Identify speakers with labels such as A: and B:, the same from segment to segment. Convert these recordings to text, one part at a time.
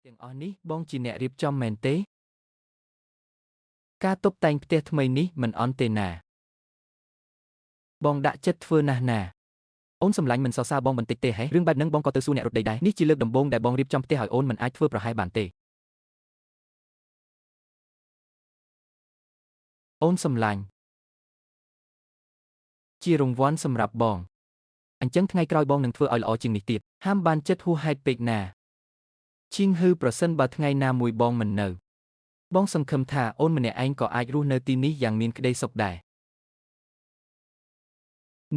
A: ទាំងអស់នេះបងជាអ្នករៀបចំមែនទេការតុបតែងផ្ទះថ្មីនេះមិនអន់ទេណាបងដាក់ចិត្តធ្វើណាស់ណាអូនសម្លាញ់មិនសរសើរបងបន្តិចទេហេរឿងបែបហ្នឹងបងក៏ទៅសួរអ្នករត់ដីដែរនេះជាលើកដំបូងដែលបងរៀបចំផ្ទះឲ្យអូនមិនអាចធ្វើប្រហែសបានទេអូនសម្លាញ់ជារង្វាន់សម្រាប់បងអញ្ចឹងថ្ងៃក្រោយបងនឹងធ្វើឲ្យល្អជាងនេះទៀតហាមបានចិត្តហួសហេតុពេកណាឈីងហឺប្រសិនបើថ្ងៃណាមួយបងមិននៅបងសង្ឃឹមថាអូនម្នាក់ឯងក៏អាចរស់នៅទីនេះយ៉ាងមានក្តីសុខដែរ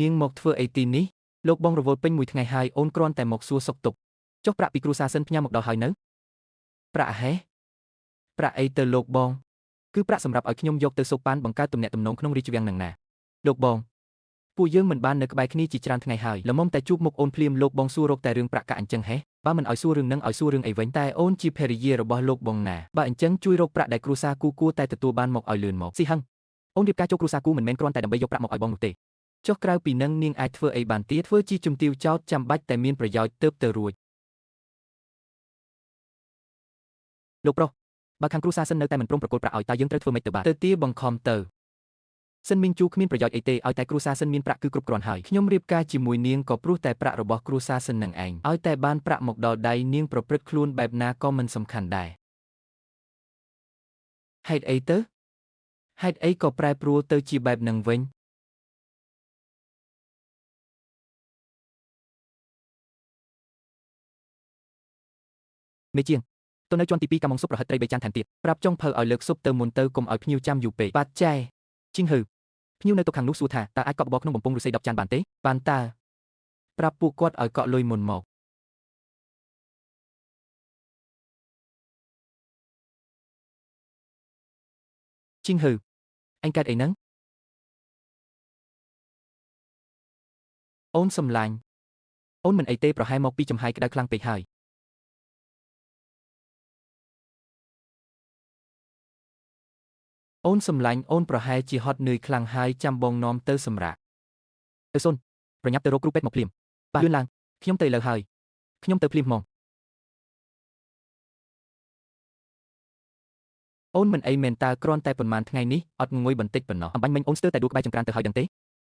A: នាងមកធ្វើអីទីនេះលោកបងរវល់ពេញមួយថ្ងៃហើយអូនគ្រាន់តែមកសួរសុខទុក្ខចុះប្រាក់ពីគ្រូសាសិនផ្ញើមកដល់ហើយនៅប្រាក់ហេប្រាក់អីទៅលោកបងគឺប្រាក់សម្រាប់ឲ្យខ្ញុំយកទៅសូកប៉ាន់បង្កើតទំនាក់ទំនងក្នុងរាជវាំងនឹងណាលោកបងពួកយើងមិនបាននៅក្បែរគ្នាជាច្រើនថ្ងៃហើយល្មមតែជួបមុខអូនភ្លាមលោកបងសួររកតែរឿងប្រាក់កាក់អញ្ចឹងហេបើមិនឲ្យសួររឿងនឹងឲ្យសួររឿងអីវិញតែអូនជាភរិយារបស់លោកបងណាបើអញ្ចឹងជួយរកប្រាក់ដែលគ្រូសាគូគួរតែទទួលបានមកឲ្យលឿនមកស៊ីហឹងអូនរៀបការចូលគ្រូសាគូមិនមែនគ្រាន់តែដើម្បីយកប្រាក់មកឲ្យបងនោះទេចុះក្រៅពីនឹងនាងអាចធ្វើអីបានទៀតធ្វើជាជំទាវចោតចាំបាច់តែមានប្រយោជន៍ទើបទៅរួចលោកប្រុសបើខាងគ្រូសាសិននៅតែមិនព្រមប្រគល់ប្រាក់ឲ្យតើយើងត្រូវធ្វើម៉េចទៅបាទទៅទាបង្ខំទៅសិនមីងជូគ្មានប្រយោជន៍អីទេឲ្យតែគ្រូសាសិនមានប្រាក់គឺគ្រប់គ្រាន់ហើយខ្ញុំរៀបការជាមួយនាងក៏ព្រោះតែប្រាក់របស់គ្រូសាសិននឹងឯងឲ្យតែបានប្រាក់មកដល់ដៃនាងប្រព្រឹត្តខ្លួនបែបណាក៏មិនសំខាន់ដែរហេតុអីទៅហេតុអីក៏ប្រែប្រួលទៅជាបែបនឹងវិញមេជាងទៅនៅជាន់ទី2កម្មងស៊ុបប្រហិតត្រី3ចានថែមទៀតប្រាប់ចុងភៅឲ្យលើកស៊ុបទៅមុនទៅកុំឲ្យភ្ញៀវចាំយូរពេកបាទចែជីងហឺភ្ញៀវនៅតុខាងនោះសួរថាតើអាចកក់បបរក្នុងបំពង់ឫស្សី10ចានបានទេបានតើប្រាប់ពួកគាត់ឲ្យកក់លុយមុនមកជីងហឺអញកើតអីហ្នឹងអូនសម្លាញ់អូនមិនអីទេប្រហែលមកពីចំហាយក្តៅខ្លាំងពេកហើយអូនសម្លាញ់អូនប្រហែលជាហត់នឿយខ្លាំងហើយចាំបងនាំទៅសម្រាកទៅសុនប្រញាប់ទៅរកគ្រូពេទ្យមកភ្លាមបាទលឿនឡើងខ្ញុំទៅឥឡូវហើយខ្ញុំទៅភ្លាមហ្មងអូនមិនអីមែនតើគ្រាន់តែប៉ុន្មានថ្ងៃនេះអត់ងុយបន្តិចប៉ុណ្ណោះអំបញ្ញមិញអូនស្ទើរតែដួលក្បែរចង្ក្រានទៅហើយដឹងទេ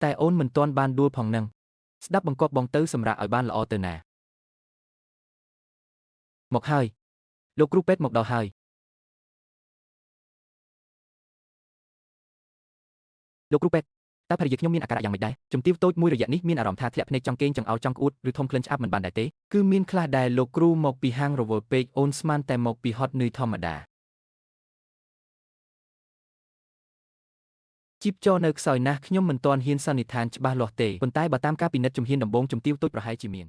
A: តែអូនមិនទាន់បានដួលផងនឹងស្ដាប់បង្គាប់បងទៅសម្រាកឲ្យបានល្អទៅណាមកហើយលោកគ្រូពេទ្យមកដល់ហើយលោកគ្រូពេទ្យតើភរិយាខ្ញុំមានអាការៈយ៉ាងម៉េចដែរជំទាវតូចមួយរយៈនេះមានអារម្មណ៍ថាធ្លាក់ភ្នែកចង់គេងចង្អោរចង់ក្អួតឬធំក្លិនឆ្អាបមិនបានដែរទេគឺមានខ្លះដែរលោកគ្រូមកពីហាងរវល់ពេកអូនស្មានតែមកពីហត់នឿយធម្មតាជីបចរនៅខ្សោយណាស់ខ្ញុំមិនទាន់ហ៊ានសន្និដ្ឋានច្បាស់លាស់ទេប៉ុន្តែបើតាមការពិនិត្យជំហានដំបូងជំទាវតូចប្រហែលជាមាន